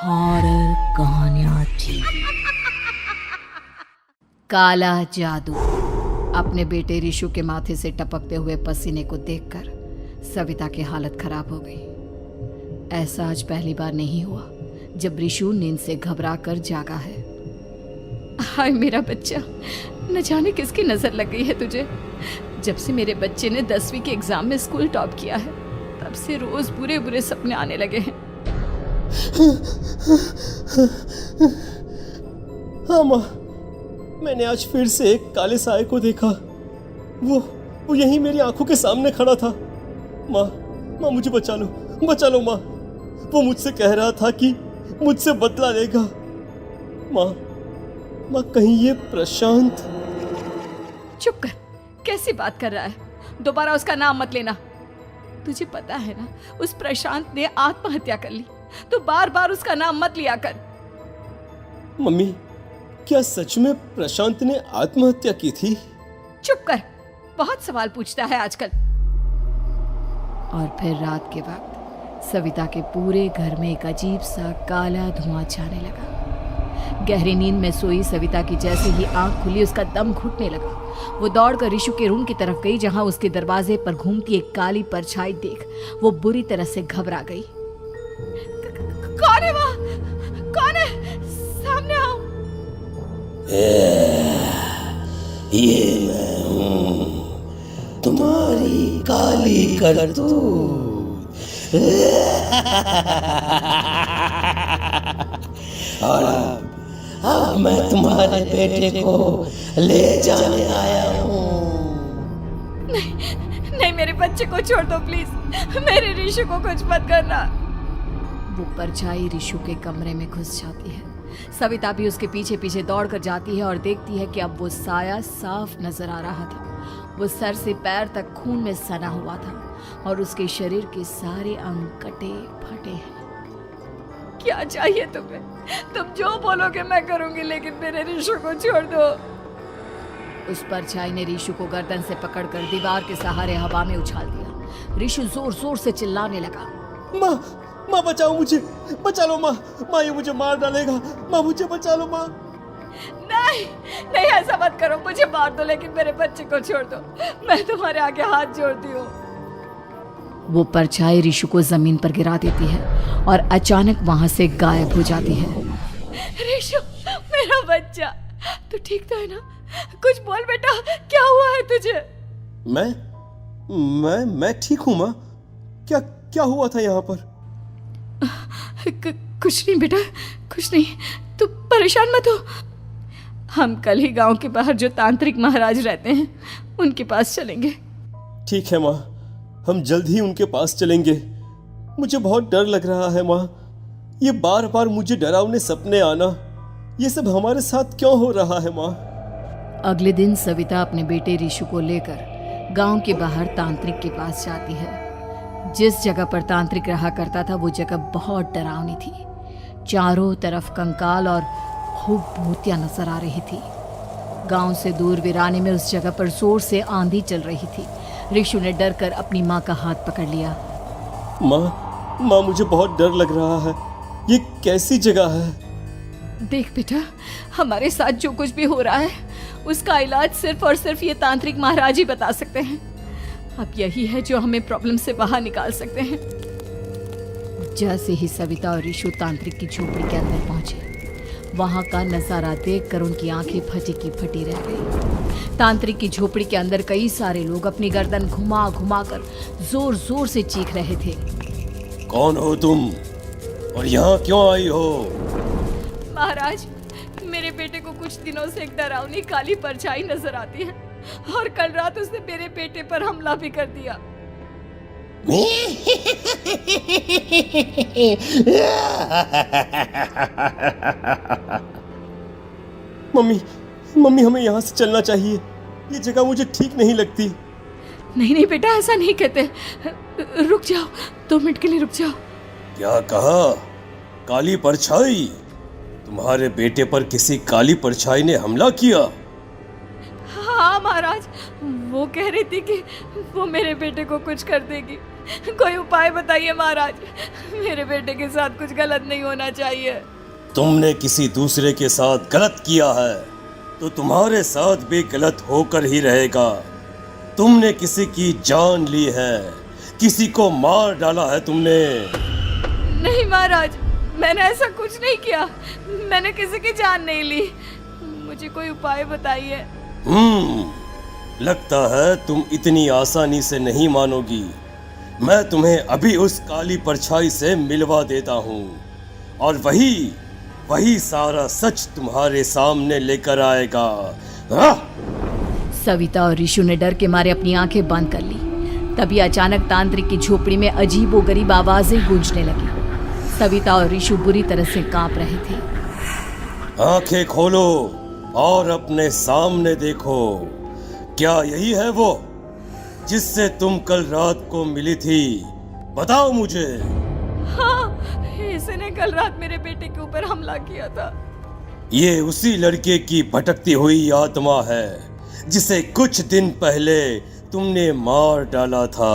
Horror कहानियां थी। काला जादू। अपने बेटे रिशु के माथे से टपकते हुए पसीने को देखकर सविता की हालत खराब हो गई। ऐसा आज पहली बार नहीं हुआ जब रिशु नींद से घबराकर जागा है। हाय मेरा बच्चा, न जाने किसकी नजर लग गई है तुझे। जब से मेरे बच्चे ने 10वीं के एग्जाम में स्कूल टॉप किया है तब से रोज बुरे बुरे सपने आने लगे हैं। हाँ माँ, मैंने आज फिर से एक काले साए को देखा। वो यहीं मेरी आंखों के सामने खड़ा था। माँ मुझे बचा लो माँ। वो मुझसे कह रहा था कि मुझसे बदला लेगा। माँ कहीं ये प्रशांत। चुप कर, कैसी बात कर रहा है? दोबारा उसका नाम मत लेना। तुझे पता है ना, उस प्रशांत ने आत्महत्या कर ली, तो बार बार उसका नाम मत लिया कर। मम्मी, क्या सच में प्रशांत ने आत्महत्या की थी? चुप कर, बहुत सवाल पूछता है आजकल। और फिर रात के वक्त सविता के पूरे घर में एक अजीब सा काला धुआं छाने लगा। गहरी नींद में सोई सविता की जैसे ही आंख खुली उसका दम घुटने लगा। वो दौड़कर रिशु के रूम की तरफ गई जहां उसके दरवाजे पर घूमती एक काली परछाई देख वो बुरी तरह से घबरा गई। कौन है वहाँ? कौन है? सामने आओ। ये मैं हूँ, तुम्हारी काली करतूत। और अब मैं तुम्हारे बेटे को ले जाने आया हूँ। नहीं, मेरे बच्चे को छोड़ दो प्लीज। मेरे रिशु को कुछ मत करना। वो परछाई रिशु के कमरे में घुस जाती है। सविता भी उसके पीछे पीछे दौड़ कर जाती है और देखती है कि अब वो साया साफ नजर आ रहा था। वो सर से पैर तक खून में सना हुआ था और उसके शरीर के सारे अंग कटे फटे हैं। क्या चाहिए तुम्हें? तुम जो बोलोगे मैं करूंगी, लेकिन मेरे रिशु को छोड़ दो। उस परछाई ने रिशु को गर्दन से पकड़कर दीवार के सहारे हवा में उछाल दिया। रिशु जोर जोर से चिल्लाने लगा। माँ बचाओ मुझे, बचा लो माँ, ये मुझे मार डालेगा। माँ मुझे बचा लो माँ। नहीं ऐसा मत करो, मुझे मार दो लेकिन मेरे बच्चे को छोड़ दो। मैं तुम्हारे आगे हाथ जोड़ती हूँ। वो परछाई रिशु को जमीन पर गिरा देती है और अचानक वहां से गायब हो जाती है। रिशु, मेरा बच्चा, तू ठीक तो है ना? कुछ बोल बेटा, क्या हुआ है तुझे? मैं ठीक हूँ माँ। क्या हुआ था यहाँ पर? कुछ नहीं बेटा, कुछ नहीं। तू परेशान मत हो। हम कल ही गांव के बाहर जो तांत्रिक महाराज रहते हैं उनके पास चलेंगे। ठीक है माँ, हम जल्द ही उनके पास चलेंगे। मुझे बहुत डर लग रहा है माँ। ये बार बार मुझे डरावने सपने आना, ये सब हमारे साथ क्यों हो रहा है माँ? अगले दिन सविता अपने बेटे रिशु को लेकर गांव के बाहर तांत्रिक के पास जाती है। जिस जगह पर तांत्रिक रहा करता था वो जगह बहुत डरावनी थी। चारों तरफ कंकाल और खूब भूतियां नजर आ रही थी। गांव से दूर वीराने में उस जगह पर जोर से आंधी चल रही थी। रिशु ने डर कर अपनी माँ का हाथ पकड़ लिया। माँ मुझे बहुत डर लग रहा है। ये कैसी जगह है? देख बेटा, हमारे साथ जो कुछ भी हो रहा है उसका इलाज सिर्फ और सिर्फ ये तांत्रिक महाराज ही बता सकते हैं। अब यही है जो हमें प्रॉब्लम से बाहर निकाल सकते हैं। जैसे ही सविता और रिशु तांत्रिक की झोपड़ी के अंदर पहुंचे, वहां का नजारा देखकर उनकी आंखें फटी की फटी रह गई। तांत्रिक की झोपड़ी के अंदर कई सारे लोग अपनी गर्दन घुमा घुमा कर जोर जोर से चीख रहे थे। कौन हो तुम और यहाँ क्यों आई हो? महाराज, मेरे बेटे को कुछ दिनों से एक डरावनी काली परछाई नजर आती है और कल रात उसने मेरे बेटे पर हमला भी कर दिया। मम्मी हमें यहाँ से चलना चाहिए। ये जगह मुझे ठीक नहीं लगती। नहीं बेटा, ऐसा नहीं कहते। रुक जाओ, 2 मिनट के लिए रुक जाओ। क्या कहा? काली परछाई? तुम्हारे बेटे पर किसी काली परछाई ने हमला किया? हाँ महाराज, वो कह रही थी कि वो मेरे बेटे को कुछ कर देगी, कोई उपाय बताइए महाराज। मेरे बेटे के साथ कुछ गलत नहीं होना चाहिए। तुमने किसी दूसरे के साथ गलत किया है तो तुम्हारे साथ भी गलत होकर ही रहेगा। तुमने किसी की जान ली है, किसी को मार डाला है तुमने। नहीं महाराज, मैंने ऐसा कुछ नहीं किया। मैंने किसी की जान नहीं ली। मुझे कोई उपाय बताइए। लगता है तुम इतनी आसानी से नहीं मानोगी। मैं तुम्हें अभी उस काली परछाई से मिलवा देता हूँ और वही सारा सच तुम्हारे सामने लेकर आएगा। सविता और ऋषु ने डर के मारे अपनी आंखें बंद कर ली। तभी अचानक तांत्रिक की झोपड़ी में अजीबोगरीब आवाजें गूंजने लगी। सविता और ऋषु बुरी तरह से कांप रहे थे। आंखें खोलो और अपने सामने देखो। क्या यही है वो जिससे तुम कल रात को मिली थी? बताओ मुझे। हाँ, इसने कल रात मेरे बेटे के ऊपर हमला किया था। ये उसी लड़के की भटकती हुई आत्मा है जिसे कुछ दिन पहले तुमने मार डाला था।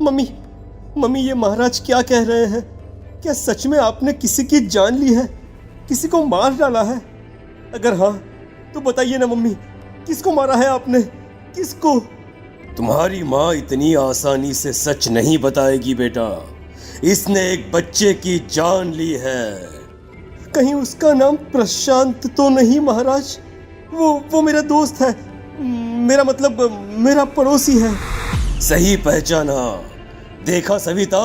मम्मी ये महाराज क्या कह रहे हैं? क्या सच में आपने किसी की जान ली है, किसी को मार डाला है? अगर हाँ तो बताइए ना मम्मी, किसको मारा है आपने? किसको? तुम्हारी माँ इतनी आसानी से सच नहीं बताएगी बेटा। इसने एक बच्चे की जान ली है। कहीं उसका नाम प्रशांत तो नहीं महाराज? वो मेरा दोस्त है, मेरा पड़ोसी है। सही पहचाना। देखा सविता,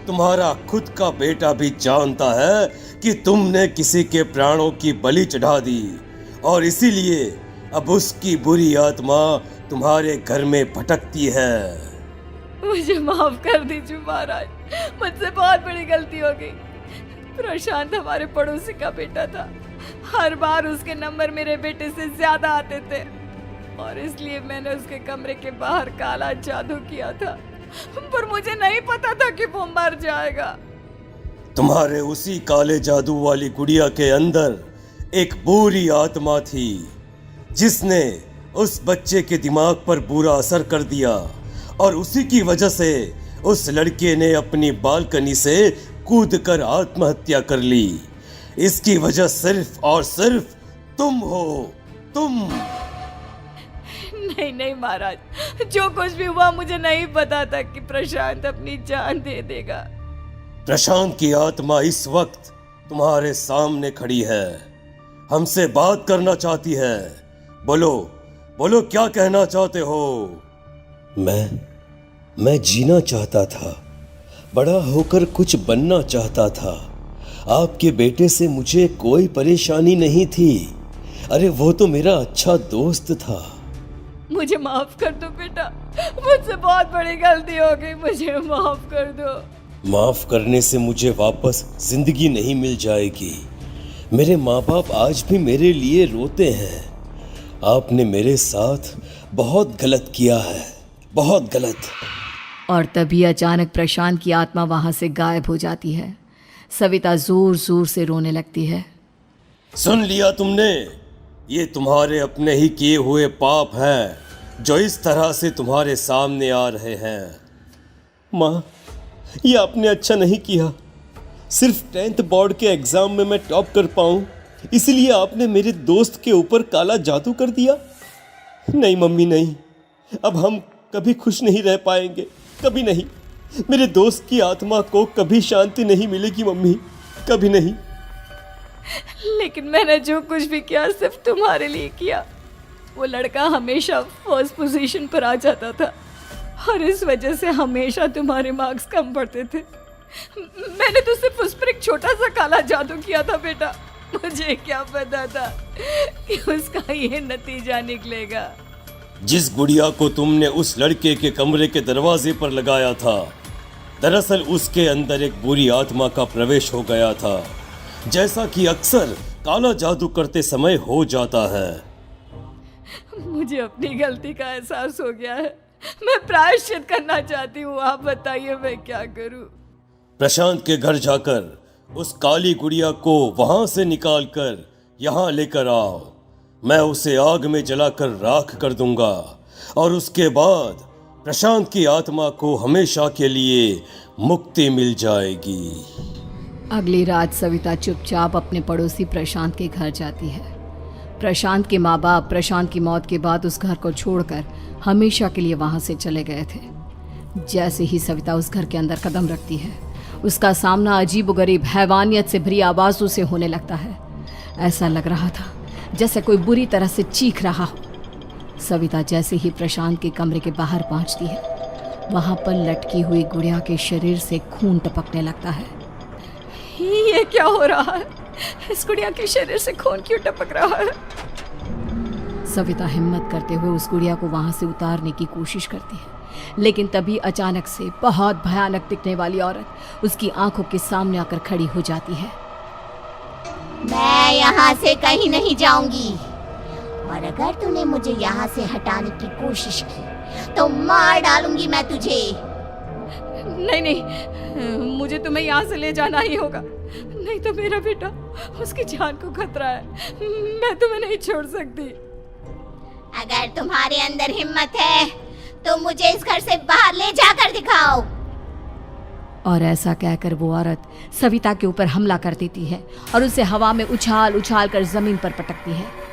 तुम्हारा खुद का बेटा भी जानता है कि तुमने किसी के प्राणों की बलि चढ़ा दी और इसीलिए अब उसकी बुरी आत्मा तुम्हारे घर में भटकती है। मुझे माफ कर दीजिए महाराज, मुझसे बहुत बड़ी गलती हो गई। प्रशांत हमारे पड़ोसी का बेटा था। हर बार उसके नंबर मेरे बेटे से ज्यादा आते थे और इसलिए मैंने उसके कमरे के बाहर काला जादू किया था, पर मुझे नहीं पता था कि वो मर जाएगा। तुम्हारे उसी काले जादू वाली गुड़िया के अंदर एक बुरी आत्मा थी जिसने उस बच्चे के दिमाग पर बुरा असर कर दिया और उसी की वजह से उस लड़के ने अपनी बालकनी से कूदकर आत्महत्या कर ली। इसकी वजह सिर्फ और सिर्फ तुम हो, तुम। नहीं महाराज, जो कुछ भी हुआ मुझे नहीं पता था कि प्रशांत अपनी जान दे देगा। प्रशांत की आत्मा इस वक्त तुम्हारे सामने खड़ी है, हमसे बात करना चाहती है। बोलो क्या कहना चाहते हो? मैं जीना चाहता था, बड़ा होकर कुछ बनना चाहता था। आपके बेटे से मुझे कोई परेशानी नहीं थी। अरे वो तो मेरा अच्छा दोस्त था। मुझे माफ कर दो बेटा, मुझसे बहुत बड़ी गलती हो गई, मुझे माफ कर दो। माफ करने से मुझे वापस जिंदगी नहीं मिल जाएगी। मेरे माँ बाप आज भी मेरे लिए रोते हैं। आपने मेरे साथ बहुत गलत किया है, बहुत गलत। और तभी अचानक प्रशांत की आत्मा वहां से गायब हो जाती है। सविता जोर जोर से रोने लगती है। सुन लिया तुमने? ये तुम्हारे अपने ही किए हुए पाप हैं जो इस तरह से तुम्हारे सामने आ रहे हैं। माँ, ये आपने अच्छा नहीं किया। सिर्फ 10th बोर्ड के एग्जाम में मैं टॉप कर पाऊं, इसलिए आपने मेरे दोस्त के ऊपर काला जादू कर दिया। नहीं मम्मी, नहीं, अब हम कभी खुश नहीं रह पाएंगे, कभी नहीं। मेरे दोस्त की आत्मा को कभी शांति नहीं मिलेगी मम्मी, कभी नहीं। लेकिन मैंने जो कुछ भी किया सिर्फ तुम्हारे लिए किया। वो लड़का हमेशा फर्स्ट पोजीशन पर आ जाता था और इस वजह से हमेशा तुम्हारे मार्क्स कम पड़ते थे। मैंने तो सिर्फ उस पर एक छोटा सा काला जादू किया था बेटा। मुझे क्या पता था कि उसका ये नतीजा निकलेगा। जिस गुड़िया को तुमने उस लड़के के कमरे के दरवाजे पर लगाया था, दरअसल उसके अंदर एक बुरी आत्मा का प्रवेश हो गया था, जैसा कि अक्सर काला जादू करते समय हो जाता है। मुझे अपनी गलती का एहसास हो गया है। मैं प्रायश्चित करना चाहती हूँ। आप बताइए मैं क्या करूँ? प्रशांत के घर जाकर उस काली गुड़िया को वहां से निकालकर यहाँ लेकर आओ। मैं उसे आग में जलाकर राख कर दूंगा और उसके बाद प्रशांत की आत्मा को हमेशा के लिए मुक्ति मिल जाएगी। अगली रात सविता चुपचाप अपने पड़ोसी प्रशांत के घर जाती है। प्रशांत के माँ बाप प्रशांत की मौत के बाद उस घर को छोड़कर हमेशा के लिए वहां से चले गए थे। जैसे ही सविता उस घर के अंदर कदम रखती है, उसका सामना अजीबोगरीब हैवानियत से भरी आवाज़ों से होने लगता है। ऐसा लग रहा था जैसे कोई बुरी तरह से चीख रहा हो। सविता जैसे ही प्रशांत के कमरे के बाहर पहुंचती है, वहां पर लटकी हुई गुड़िया के शरीर से खून टपकने लगता है। ये क्या हो रहा है? इस गुड़िया के शरीर से खून क्यों टपक रहा है? सविता हिम्मत करते हुए उस गुड़िया को वहां से उतारने की कोशिश करती है, लेकिन तभी अचानक से बहुत भयानक दिखने वाली औरत उसकी आंखों के सामने आकर खड़ी हो जाती है। मैं यहाँ से कहीं नहीं जाऊंगी, और अगर तूने मुझे यहाँ से हटाने की कोशिश की तो मार डालूंगी मैं तुझे। नहीं नहीं, मुझे तुम्हें यहाँ से ले जाना ही होगा, नहीं तो मेरा बेटा, उसकी जान को खतरा है। मैं तुम्हें नहीं छोड़ सकती। अगर तुम्हारे अंदर हिम्मत है तो मुझे इस घर से बाहर ले जाकर दिखाओ। और ऐसा कहकर वो औरत सविता के ऊपर हमला कर देती है और उसे हवा में उछाल उछाल कर जमीन पर पटकती है।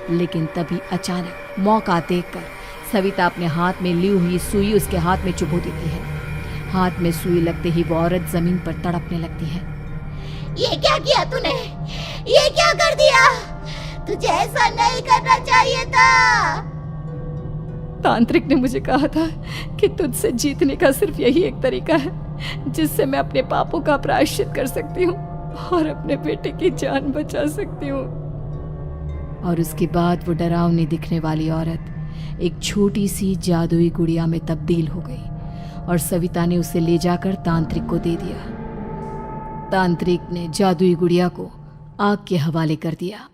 लेकिन तभी अचानक मौका देखकर सविता अपने हाथ में ली हुई सुई उसके हाथ में चुभो देती है। हाथ में सुई लगते ही वो औरत जमीन पर तड़पने लगती है। ये क्या किया तूने? ये क्या कर दिया? तुझे ऐसा नहीं करना चाहिए था। तांत्रिक ने मुझे कहा था कि तुझसे जीतने का सिर्फ यही एक तरीका है जिससे मैं अपने पापों का प्रायश्चित कर सकती हूँ और अपने बेटे की जान बचा सकती हूँ। और उसके बाद वो डरावनी दिखने वाली औरत एक छोटी सी जादुई गुड़िया में तब्दील हो गई और सविता ने उसे ले जाकर तांत्रिक को दे दिया। तांत्रिक ने जादुई गुड़िया को आग के हवाले कर दिया।